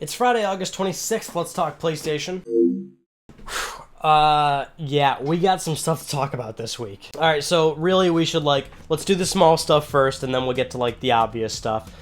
It's Friday, August 26th. Let's talk PlayStation. Yeah, we got some stuff to talk about this week. Alright, so really we should, let's do the small stuff first, and then we'll get to, the obvious stuff.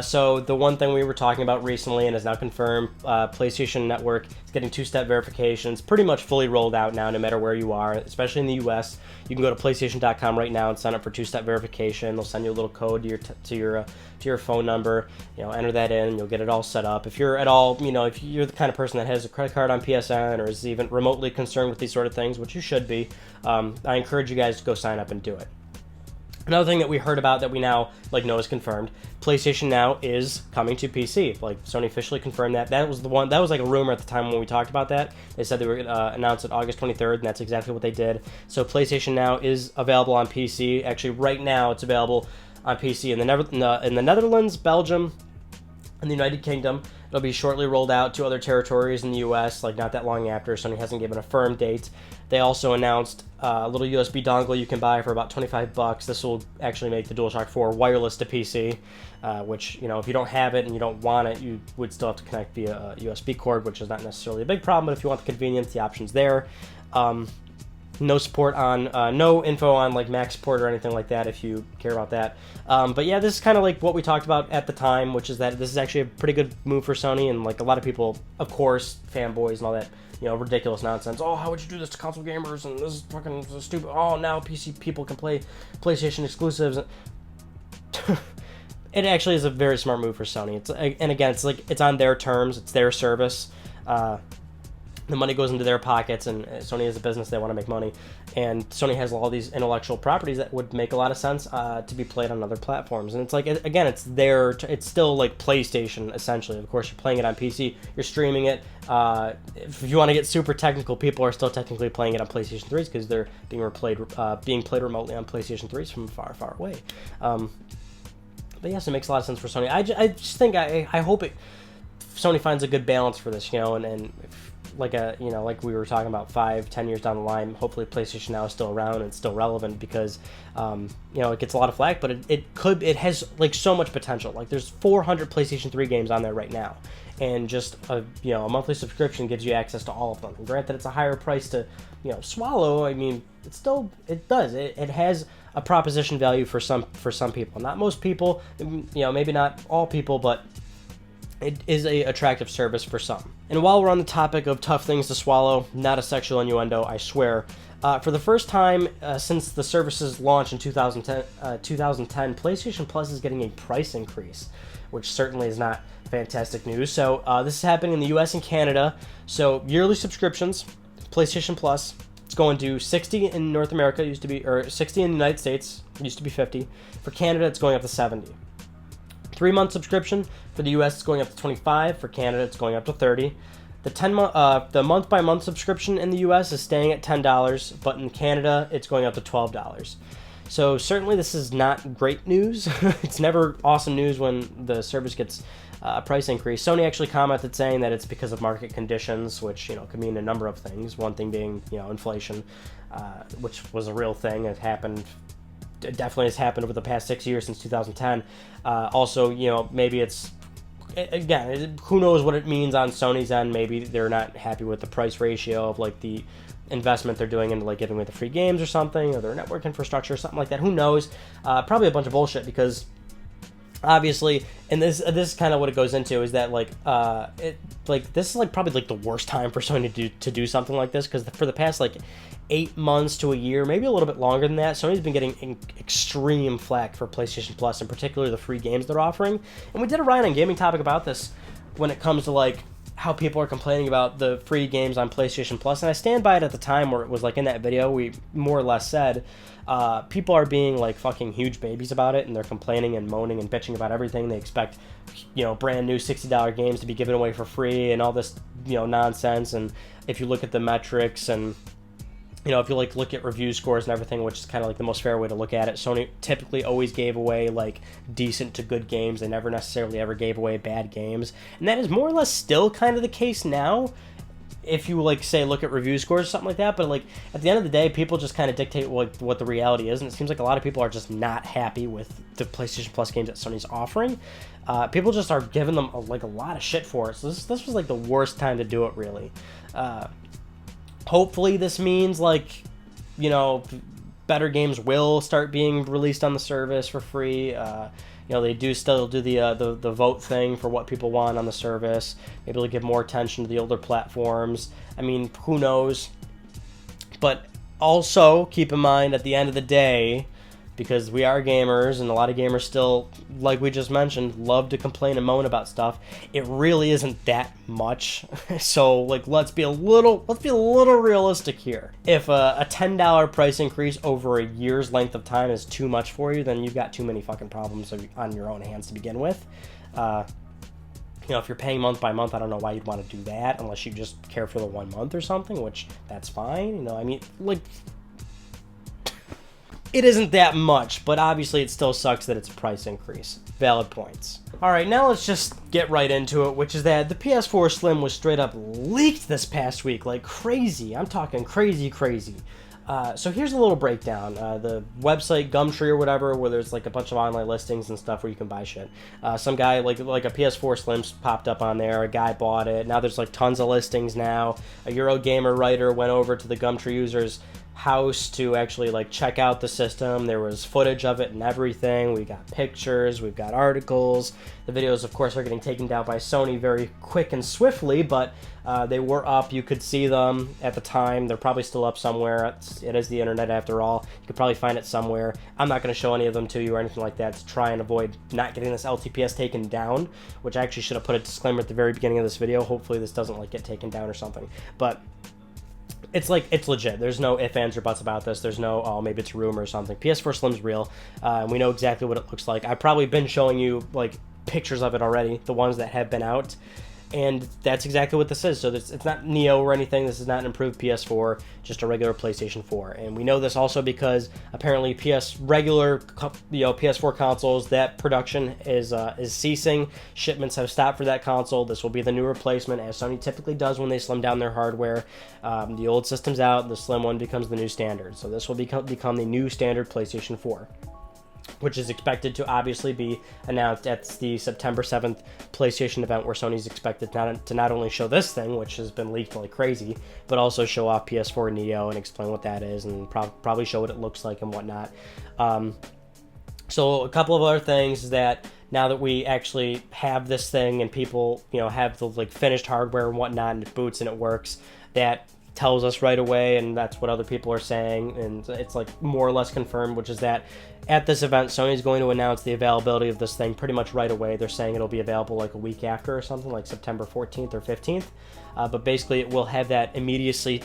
So the one thing we were talking about recently and is now confirmed, PlayStation Network is getting two-step verifications, pretty much fully rolled out now, no matter where you are, especially in the US. You can go to PlayStation.com right now and sign up for two-step verification. They'll send you a little code to your phone number. Enter that in, and you'll get it all set up. If you're at all, if you're the kind of person that has a credit card on PSN or is even remotely concerned with these sort of things, which you should be, I encourage you guys to go sign up and do it. Another thing that we heard about that we now know is confirmed, PlayStation Now is coming to PC. Sony officially confirmed that. That was a rumor at the time when we talked about that. They said they were going to announce it August 23rd, and that's exactly what they did. So PlayStation Now is available on PC. Actually, right now it's available on PC in the Netherlands, Belgium, and the United Kingdom. It'll be shortly rolled out to other territories in the US, not that long after. Sony hasn't given a firm date. They also announced a little USB dongle you can buy for about $25. This will actually make the DualShock 4 wireless to PC, which, if you don't have it and you don't want it, you would still have to connect via a USB cord, which is not necessarily a big problem, but if you want the convenience, the option's there. No support on, no info on Mac support or anything like that if you care about that. But yeah, this is kind of what we talked about at the time, which is that this is actually a pretty good move for Sony, and a lot of people, of course, fanboys and all that, ridiculous nonsense. Oh, how would you do this to console gamers? And this is fucking stupid. Oh, now PC people can play PlayStation exclusives. It actually is a very smart move for Sony. And again, it's on their terms. It's their service. The money goes into their pockets, and Sony is a business, they want to make money, and Sony has all these intellectual properties that would make a lot of sense to be played on other platforms. And it's again, it's still PlayStation, essentially. Of course, you're playing it on PC, you're streaming it. If you want to get super technical, people are still technically playing it on PlayStation 3s because they're being played remotely on PlayStation 3s from far, far away. But yes, it makes a lot of sense for Sony. I just think, I hope Sony finds a good balance for this, and if, like we were talking about 5-10 years down the line, hopefully PlayStation Now is still around and still relevant because, it gets a lot of flack, but it has so much potential. There's 400 PlayStation 3 games on there right now, and just a monthly subscription gives you access to all of them. And granted, it's a higher price to, swallow. I mean, it has a proposition value for some people. Not most people, maybe not all people, but it is a attractive service for some. And while we're on the topic of tough things to swallow, not a sexual innuendo, I swear, for the first time since the service's launch in 2010, PlayStation Plus is getting a price increase, which certainly is not fantastic news. So this is happening in the US and Canada. So yearly subscriptions, PlayStation Plus, it's going to $60 in North America, used to be, or $60 in the United States, used to be $50. For Canada, it's going up to $70. 3-month subscription for the US, it's going up to $25. For Canada, it's going up to $30. The month-by-month subscription in the US is staying at $10, but in Canada, it's going up to $12. So certainly, this is not great news. It's never awesome news when the service gets a price increase. Sony actually commented saying that it's because of market conditions, which could mean a number of things. One thing being inflation, which was a real thing. It definitely has happened over the past 6 years since 2010. Also, maybe it's, again, who knows what it means on Sony's end. Maybe they're not happy with the price ratio of the investment they're doing into giving away the free games or something, or their network infrastructure or something like that. Who knows? Probably a bunch of bullshit, because obviously, and this is kind of what it goes into, is that this is probably the worst time for Sony to do something like this, because for the past 8 months to a year, maybe a little bit longer than that, Sony's been getting extreme flack for PlayStation Plus, in particular the free games they're offering. And we did a Ryan on Gaming topic about this when it comes to how people are complaining about the free games on PlayStation Plus, and I stand by it at the time where it was in that video we more or less said people are being fucking huge babies about it, and they're complaining and moaning and bitching about everything. They expect brand new $60 games to be given away for free and all this nonsense. And if you look at the metrics and if you look at review scores and everything, which is kind of the most fair way to look at it, Sony typically always gave away decent to good games. They never necessarily ever gave away bad games, and that is more or less still kind of the case now. if you like say look at review scores or something like that, but like at the end of the day, people just kind of dictate what the reality is, and it seems like a lot of people are just not happy with the PlayStation Plus games that Sony's offering. People just are giving them like a lot of shit for it. So this was like the worst time to do it, really. Hopefully this means like, you know, better games will start being released on the service for free. You know, they do still do the vote thing for what people want on the service. Maybe they'll give more attention to the older platforms. I mean, who knows? But also keep in mind at the end of the day, because we are gamers and a lot of gamers still, like we just mentioned, love to complain and moan about stuff. It really isn't that much. So like let's be a little realistic here. If a $10 price increase over a year's length of time is too much for you, then you've got too many fucking problems on your own hands to begin with. You know, if you're paying month by month, I don't know why you'd want to do that unless you just care for the 1 month or something, which that's fine. You know, I mean, like, it isn't that much, but obviously it still sucks that it's a price increase. Valid points. All right, now let's just get right into it, which is that the PS4 Slim was straight up leaked this past week, like crazy. I'm talking crazy. So here's a little breakdown. The website Gumtree or whatever, where there's like a bunch of online listings and stuff where you can buy shit. Some guy, like a PS4 Slim popped up on there. A guy bought it. Now there's like tons of listings now. A Eurogamer writer went over to the Gumtree users' house to actually like check out the system. There was footage of it and everything. We got pictures, we've got articles. The videos, of course, are getting taken down by Sony very quick and swiftly, but they were up. You could see them at the time. They're probably still up somewhere. It is the internet after all. You could probably find it somewhere. I'm not going to show any of them to you or anything like that to try and avoid not getting this LTPS taken down, which I actually should have put a disclaimer at the very beginning of this video. Hopefully this doesn't like get taken down or something. But it's like, it's legit. There's no ifs, ands, or buts about this. There's no, oh, maybe it's a rumor or something. PS4 Slim's real, and we know exactly what it looks like. I've probably been showing you, like, pictures of it already, the ones that have been out, and that's exactly what this is. So it's not Neo or anything. This is not an improved PS4, just a regular PlayStation 4. And we know this also because apparently PS4 consoles, that production is ceasing. Shipments have stopped for that console. This will be the new replacement, as Sony typically does when they slim down their hardware. The old system's out, the slim one becomes the new standard. So this will become the new standard PlayStation 4, which is expected to obviously be announced at the September 7th PlayStation event, where Sony's expected to not only show this thing, which has been leaked like crazy, but also show off PS4 Neo and explain what that is, and probably show what it looks like and whatnot. So a couple of other things is that now that we actually have this thing and people, you know, have the like finished hardware and whatnot, and it boots and it works, that tells us right away, and that's what other people are saying, and it's like more or less confirmed, which is that at this event, Sony's going to announce the availability of this thing pretty much right away. They're saying it'll be available like a week after or something, like September 14th or 15th. But basically, it will have that immediacy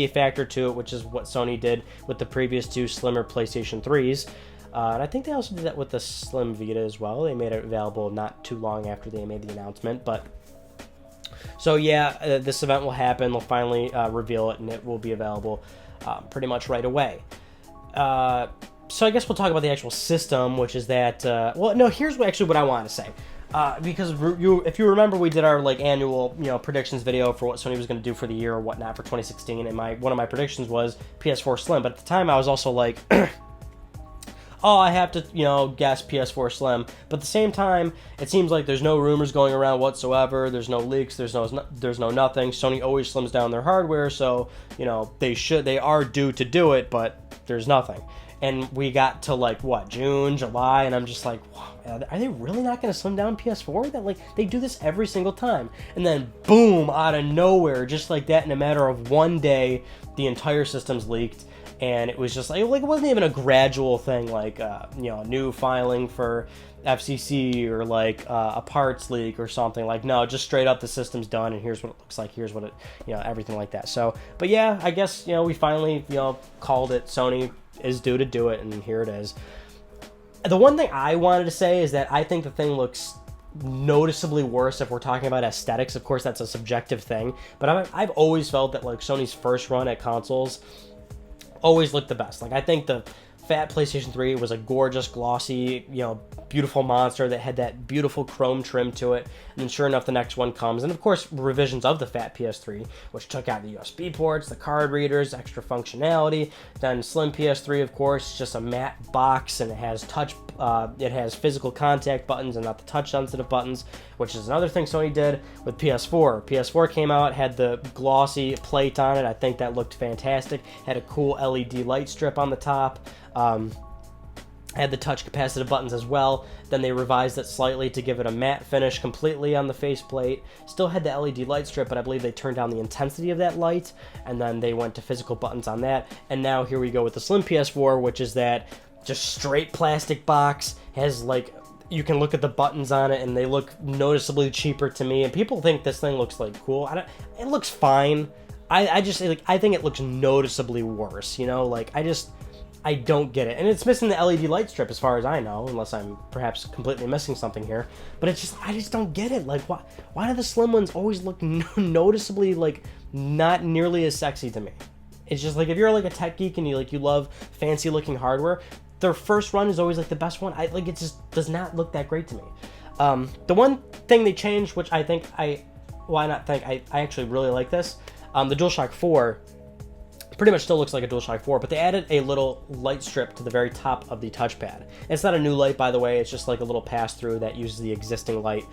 factor to it, which is what Sony did with the previous two slimmer PlayStation 3s. And I think they also did that with the Slim Vita as well. They made it available not too long after they made the announcement, but so yeah, this event will happen. They'll finally reveal it, and it will be available pretty much right away. So I guess we'll talk about the actual system, which is that, well, no, here's what I want to say. Because if you remember, we did our like annual, you know, predictions video for what Sony was going to do for the year or whatnot for 2016, and one of my predictions was PS4 Slim. But at the time, I was also like, oh, I have to, you know, guess PS4 Slim. But at the same time, it seems like there's no rumors going around whatsoever. There's no leaks. There's no nothing. Sony always slims down their hardware, so, you know, they are due to do it, but there's nothing. And we got to like what, June, July, and I'm just like, wow, are they really not going to slim down PS4? That like they do this every single time, and then boom, out of nowhere, just like that, in a matter of one day, the entire system's leaked. And it was just like it wasn't even a gradual thing, like you know, new filing for FCC or like a parts leak or something. Like, no, just straight up the system's done, and here's what it looks like, here's what it, you know, everything like that. So, but yeah, I guess, you know, we finally, you know, called it. Sony is due to do it, and here it is. The one thing I wanted to say is that I think the thing looks noticeably worse if we're talking about aesthetics. Of course, that's a subjective thing, but I've always felt that like Sony's first run at consoles always looked the best. Like, I think the fat PlayStation 3 was a gorgeous, glossy, beautiful monster that had that beautiful chrome trim to it. And then sure enough, the next one comes. And of course, revisions of the fat PS3, which took out the USB ports, the card readers, extra functionality. Then slim PS3, of course, just a matte box, and it has it has physical contact buttons and not the touch sensitive buttons, which is another thing Sony did with PS4. PS4 came out, had the glossy plate on it. I think that looked fantastic. Had a cool LED light strip on the top. Had the touch capacitive buttons as well. Then they revised it slightly to give it a matte finish completely on the faceplate. Still had the LED light strip, but I believe they turned down the intensity of that light, and then they went to physical buttons on that. And now here we go with the slim PS4, which is that just straight plastic box. Has like, you can look at the buttons on it and they look noticeably cheaper to me, and people think this thing looks like cool. It looks fine. I just like, I think it looks noticeably worse, I don't get it. And it's missing the LED light strip as far as I know, unless I'm perhaps completely missing something here. But I just don't get it. Like, why do the slim ones always look noticeably, like, not nearly as sexy to me? It's just like, if you're like a tech geek and you love fancy looking hardware, their first run is always like the best one. It just does not look that great to me. The one thing they changed, which I actually really like this, the DualShock 4 pretty much still looks like a DualShock 4, but they added a little light strip to the very top of the touchpad. It's not a new light, by the way. It's just like a little pass-through that uses the existing light,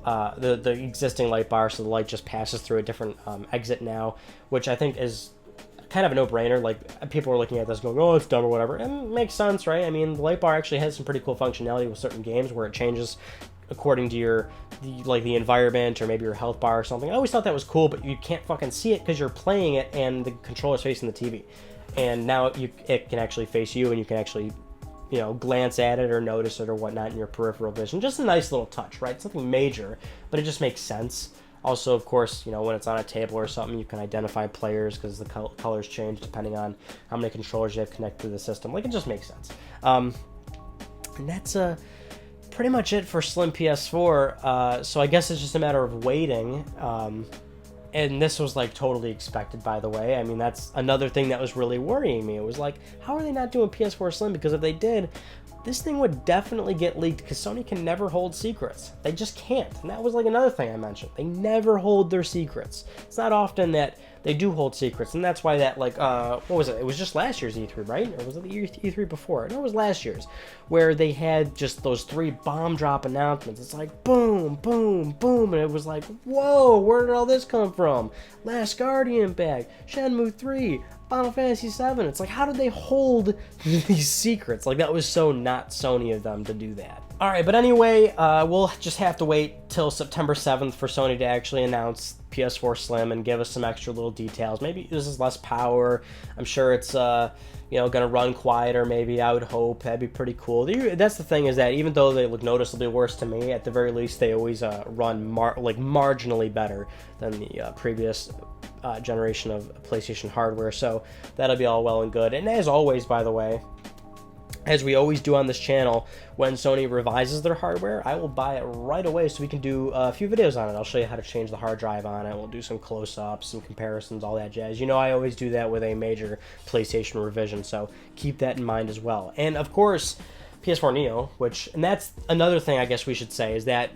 the existing light bar, so the light just passes through a different exit now, which I think is kind of a no-brainer. Like, people are looking at this going, oh, it's dumb or whatever, and it makes sense, right? I mean, the light bar actually has some pretty cool functionality with certain games where it changes according to the environment, or maybe your health bar or something. I always thought that was cool, but you can't fucking see it because you're playing it and the controller's facing the TV. And now it can actually face you, and you can actually, glance at it or notice it or whatnot in your peripheral vision. Just a nice little touch, right? It's nothing major, but it just makes sense. Also, of course, when it's on a table or something, you can identify players because the colors change depending on how many controllers you have connected to the system. Like, it just makes sense. And that's pretty much it for slim PS4. So I guess it's just a matter of waiting. And this was like totally expected, by the way. I mean, that's another thing that was really worrying me. It was like, how are they not doing PS4 Slim? Because if they did, this thing would definitely get leaked, because Sony can never hold secrets. They just can't. And that was like another thing I mentioned. They never hold their secrets. It's not often that they do hold secrets, and that's why that, like, what was it? It was just last year's E3, right? Or was it the E3 before? No, it was last year's, where they had just those 3 bomb drop announcements. It's like, boom, boom, boom, and it was like, whoa, where did all this come from? Last Guardian back, Shenmue 3, Final Fantasy 7. It's like, how did they hold these secrets? Like, that was so not Sony of them to do that. Alright, but anyway, we'll just have to wait till September 7th for Sony to actually announce PS4 Slim and give us some extra little details. Maybe this is less power. I'm sure it's, gonna run quieter, maybe, I would hope. That'd be pretty cool. That's the thing, is that even though they look noticeably worse to me, at the very least, they always run marginally better than the previous generation of PlayStation hardware. So that'll be all well and good. And as always, by the way, as we always do on this channel, when Sony revises their hardware, I will buy it right away so we can do a few videos on it. I'll show you how to change the hard drive on it. We'll do some close-ups, some comparisons, all that jazz. I always do that with a major PlayStation revision, so keep that in mind as well. And, of course, PS4 Neo, and that's another thing I guess we should say, is that,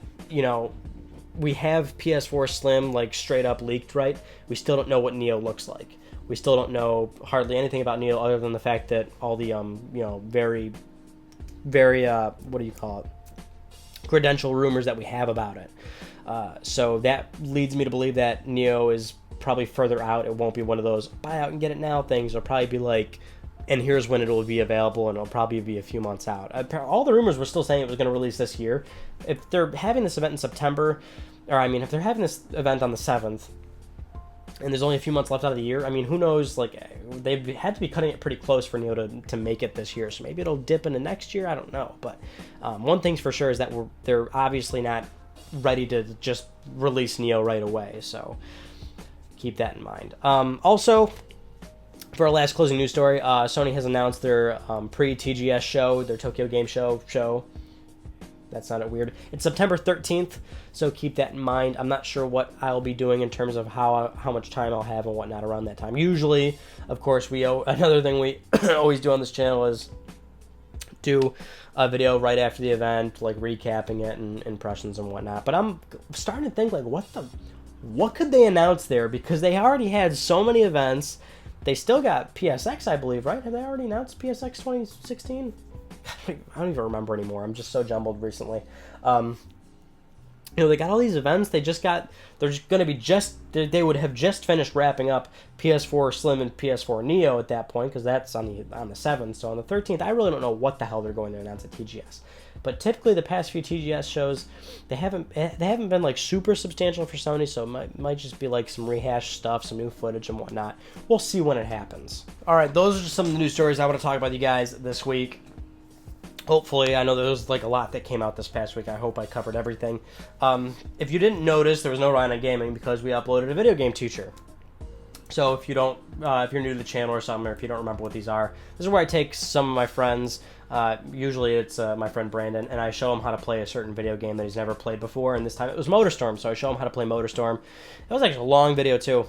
we have PS4 Slim, like, straight up leaked, right? We still don't know what Neo looks like. We still don't know hardly anything about Neo other than the fact that all the, very, very, credential rumors that we have about it. So that leads me to believe that Neo is probably further out. It won't be one of those buy out and get it now things. It'll probably be like, and here's when it will be available, and it'll probably be a few months out. All the rumors were still saying it was going to release this year. If they're having this event in September, if they're having this event on the 7th, and there's only a few months left out of the year, I mean, who knows, like, they've had to be cutting it pretty close for Neo to make it this year, so maybe it'll dip into next year, I don't know, but one thing's for sure is that they're obviously not ready to just release Neo right away, so keep that in mind. Also, for our last closing news story, Sony has announced their pre-TGS show, their Tokyo Game Show. That sounded weird. It's September 13th, so keep that in mind. I'm not sure what I'll be doing in terms of how much time I'll have and whatnot around that time. Usually, of course, another thing we always do on this channel is do a video right after the event, like recapping it and impressions and whatnot. But I'm starting to think, like, what could they announce there? Because they already had so many events. They still got PSX, I believe, right? Have they already announced PSX 2016? I don't even remember anymore. I'm just so jumbled recently. You know, they got all these events. They're just going to be they would have just finished wrapping up PS4 Slim and PS4 Neo at that point, because that's on the 7th. So on the 13th, I really don't know what the hell they're going to announce at TGS. But typically the past few TGS shows, they haven't been like super substantial for Sony, so it might just be like some rehash stuff, some new footage and whatnot. We'll see when it happens. All right, those are just some of the news stories I want to talk about with you guys this week. Hopefully, I know there was like a lot that came out this past week. I hope I covered everything. If you didn't notice, there was no Ryan on Gaming because we uploaded a video game teacher. So if you're new to the channel or something, or if you don't remember what these are, this is where I take some of my friends. Usually it's my friend Brandon, and I show him how to play a certain video game that he's never played before. And this time it was MotorStorm, so I show him how to play MotorStorm. It was actually a long video too.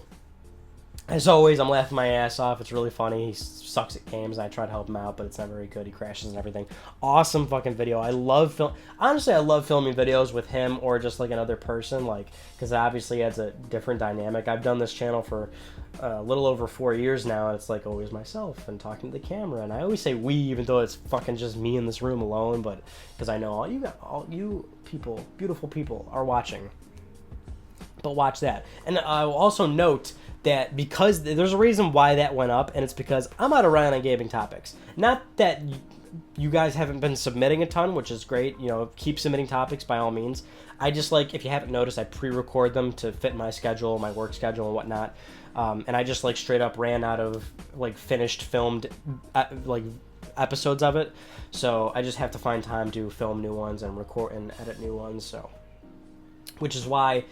As always, I'm laughing my ass off. It's really funny. He sucks at games. I try to help him out, but it's not very good. He crashes and everything. Awesome fucking video. I love honestly, I love filming videos with him or just like another person, like, because it obviously adds a different dynamic. I've done this channel for a little over 4 years now, and it's like always myself and talking to the camera. And I always say we, even though it's fucking just me in this room alone, but because I know all you people, beautiful people, are watching. But watch that. And I will also note that because there's a reason why that went up, and it's because I'm out of Ryan on Gaming topics. Not that you guys haven't been submitting a ton, which is great. You know, keep submitting topics by all means. I just, like, if you haven't noticed, I pre-record them to fit my schedule, my work schedule and whatnot. And I just, like, straight up ran out of, like, finished filmed, like, episodes of it. So I just have to find time to film new ones and record and edit new ones. So, which is why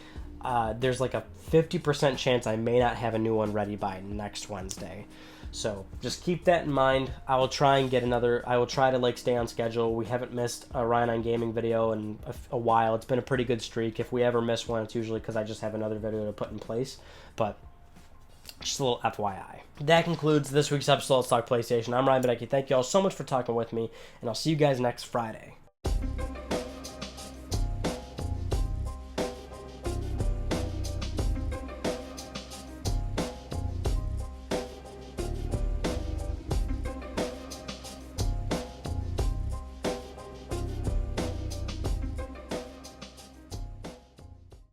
there's like a 50% chance I may not have a new one ready by next Wednesday. So just keep that in mind. I will try to like stay on schedule. We haven't missed a Ryan on Gaming video in a while. It's been a pretty good streak. If we ever miss one, it's usually because I just have another video to put in place. But just a little FYI. That concludes this week's episode of Let's Talk PlayStation. I'm Ryan Bujnovksy. Thank you all so much for talking with me, and I'll see you guys next Friday.